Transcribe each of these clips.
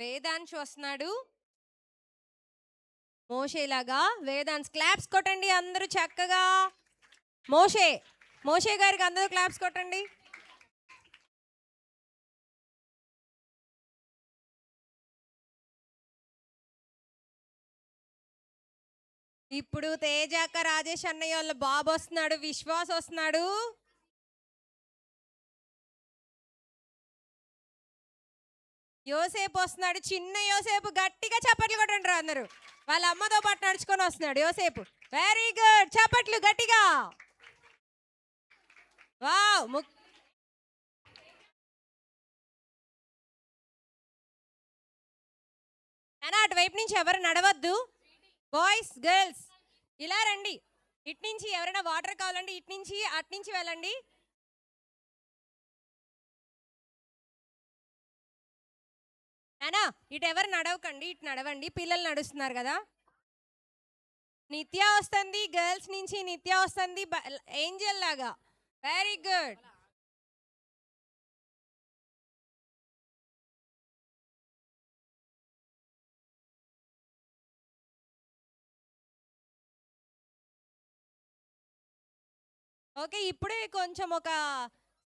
వేదాంశ్ వస్తున్నాడు మోషేలాగా. వేదాంశ్ క్లాప్స్ కొట్టండి అందరూ చక్కగా. మోషే మోషే గారికి అందరూ క్లాప్స్ కొట్టండి. ఇప్పుడు తేజాక రాజేష్ అన్నయ్య వాళ్ళ బాబు వస్తున్నాడు, విశ్వాస్ వస్తున్నాడు. యోసేపు వస్తున్నాడు, చిన్న యోసేపు. గట్టిగా చప్పట్లు కొట్టండి రా అందరూ. వాళ్ళ అమ్మతో పాటు నడుచుకొని వస్తున్నాడు యోసేపు. వెరీ గుడ్, చప్పట్లు గట్టిగా. వావ్. అటువైపు నుంచి ఎవరు నడవద్దు. బాయ్స్ గర్ల్స్ ఇలా రండి. ఇటు నుంచి ఎవరైనా వాటర్ కావాలండి ఇటు నుంచి అటు నుంచి వెళ్ళండి. అనా ఇటు ఎవరు నడవకండి, ఇటు నడవండి. పిల్లలు నడుస్తున్నారు కదా. నిత్య వస్తుంది గర్ల్స్ నుంచి, నిత్య వస్తుంది ఏంజల్ లాగా. Very good. ఓకే, ఇప్పుడే కొంచెం ఒక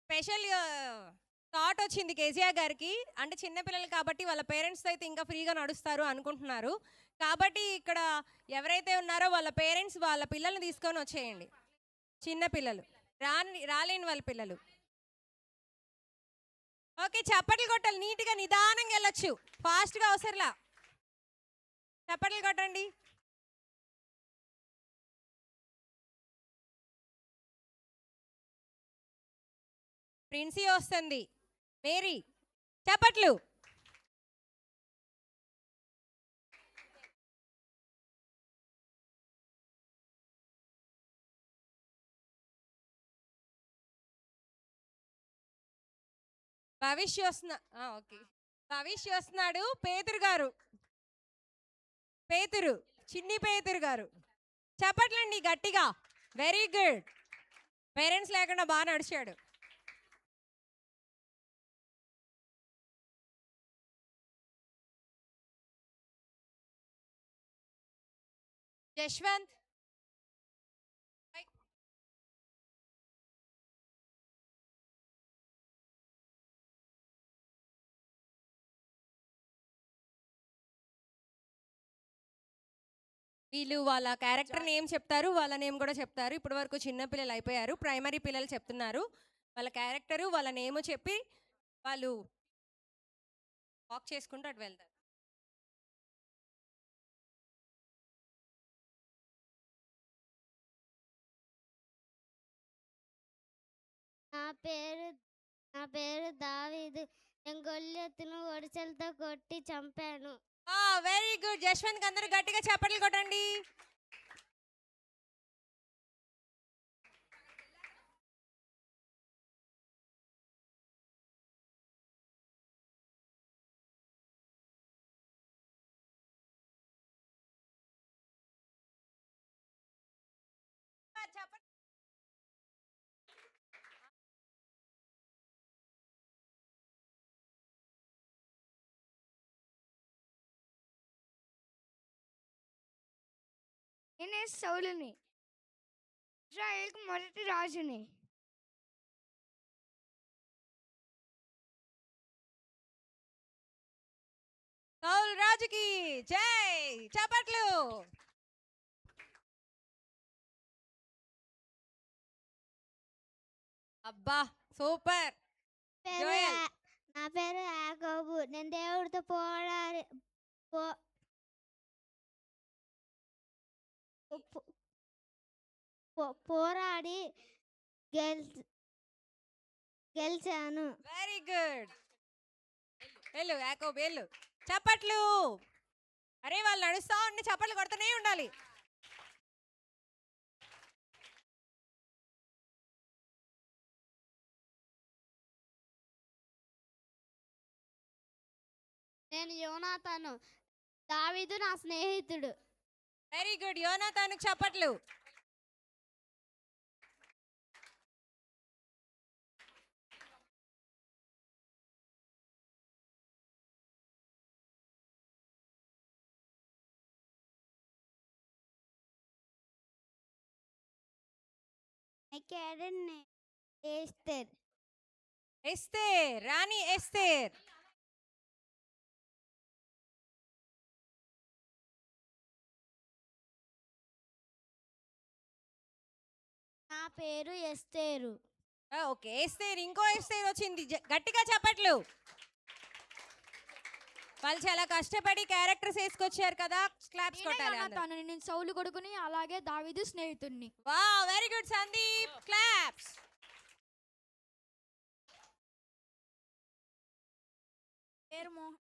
స్పెషల్ థాట్ వచ్చింది కేసీఆర్ గారికి. అంటే చిన్నపిల్లలు కాబట్టి వాళ్ళ పేరెంట్స్తో అయితే ఇంకా ఫ్రీగా నడుస్తారు అనుకుంటున్నారు. కాబట్టి ఇక్కడ ఎవరైతే ఉన్నారో వాళ్ళ పేరెంట్స్ వాళ్ళ పిల్లల్ని తీసుకొని వచ్చేయండి. చిన్నపిల్లలు రాలేని వాళ్ళ పిల్లలు. ఓకే, చప్పట్లు కొట్టాలి. నీట్గా నిదానంగా వెళ్ళొచ్చు, ఫాస్ట్గా అవసరంలా. చప్పట్లు కొట్టండి. ప్రిన్సీ వస్తుంది. మేరీ చప్పట్లు. భవిష్య వస్తున్నా. ఓకే, భవిష్య వస్తున్నాడు. పేతురు గారు, పేతురు, చిన్ని పేతురు గారు. చప్పట్లండి గట్టిగా. Very good. పేరెంట్స్ లేకుండా బాగా నడిచాడు. యశ్వంత్ వీళ్ళు వాళ్ళ క్యారెక్టర్ నేమ్ చెప్తారు, వాళ్ళ నేమ్ కూడా చెప్తారు. ఇప్పటి వరకు చిన్న పిల్లలు అయిపోయారు, ప్రైమరీ పిల్లలు చెప్తున్నారు. వాళ్ళ క్యారెక్టరు వాళ్ళ నేమ్ చెప్పి వాళ్ళు వాక్ చేసుకుంటూ అటు వెళ్తారు. నా పేరు దావీదు. నేను గొల్లియత్తును ఒడిసెలతో కొట్టి చంపాను. Very good. యశ్వంత్ అందరూ గట్టిగా చప్పట్లు కొట్టండి. నేనే సౌలుని, ఇజ్రాయేల్కు మొదటి రాజుని. సౌలు రాజుకి జై. చప్పట్లు. అబ్బా సూపర్. నా పేరు యాకోబు. నేను దేవుడితో పోరాడి గెలిచాను. Very good. వెళ్ళు యాకోబు వెళ్ళు. చప్పట్లు. అరే వాళ్ళు నడుస్తా ఉండి చప్పట్లు కొడుతూనే ఉండాలి. నేను యోనాతాను, దావీదు నా స్నేహితుడు. Very good. యోనాతానుకు చప్పట్లు. My carrot name Esther. Esther, రాణి ఎస్తేర్. నా పేరు ఎస్తేరు. ఓకే, ఎస్తేర్. ఇంకో ఎస్తేర్ వచ్చింది. గట్టిగా చెప్పట్లు. వాళ్ళు చాలా కష్టపడి క్యారెక్టర్స్ వేసుకొచ్చారు కదా, క్లాప్స్ కొట్టాలి అందరూ. తను నేను సౌలు కొడుకుని అలాగే దావీదు స్నేహితుడిని. Wow, very good Sandeep, claps.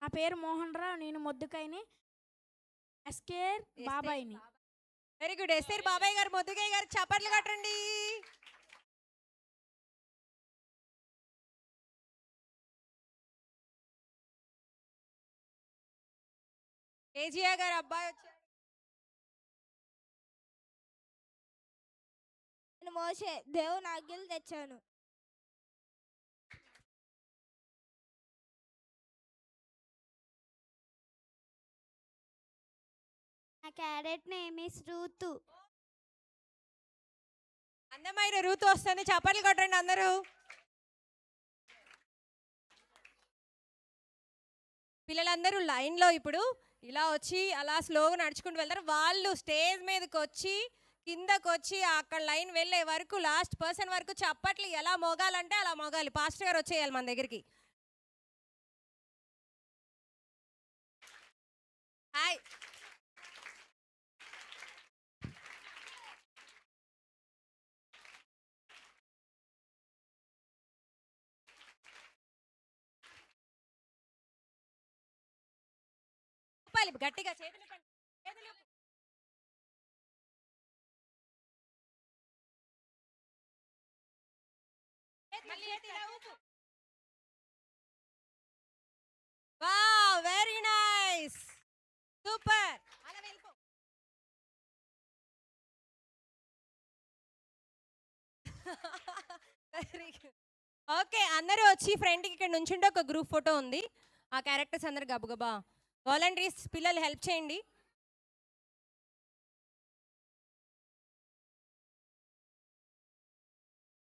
నా పేరు మోహన్ రావు, నేను మొద్దుకైని ఎస్కేర్ బాబాయిని. Very good. ఎస్తేర్ బాబాయ్ గారు, మొద్దుగయ్య గారు చప్పట్లు కట్టండి. కేజీఆర్ గారు అబ్బాయి వచ్చారు. నేను మోషే దేవుని ఆజ్ఞలు తెచ్చాను. నా క్యారెట్ నేమ్ ఇస్ రూతు. అందమైన రూతు వస్తుంది, చప్పట్లు కొట్టండి అందరూ. పిల్లలందరూ లైన్లో ఇప్పుడు ఇలా వచ్చి అలా స్లోగా నడుచుకుంటూ వెళ్తారు. వాళ్ళు స్టేజ్ మీదకి వచ్చి కిందకు వచ్చి అక్కడ లైన్ వెళ్ళే వరకు లాస్ట్ పర్సన్ వరకు చప్పట్లు ఎలా మోగాలంటే అలా మోగాలి. పాస్టర్ గారు వచ్చేయాలి మన దగ్గరికి. హాయ్. గట్టిగా చేతులు ఇవ్వండి. చేతులు ఇవ్వు. మళ్ళీ ఎత్తి ఇలా ఊపు. Wow, very nice, super. అలా వెళ్ళిపో. Very good. ఓకే, అందరూ వచ్చి ఫ్రంట్కి ఇక్కడ నుంచుంటే ఒక గ్రూప్ ఫోటో ఉంది. ఆ క్యారెక్టర్స్ అందరు గబగబా వాలంటీర్స్ పిల్లలు హెల్ప్ చేయండి.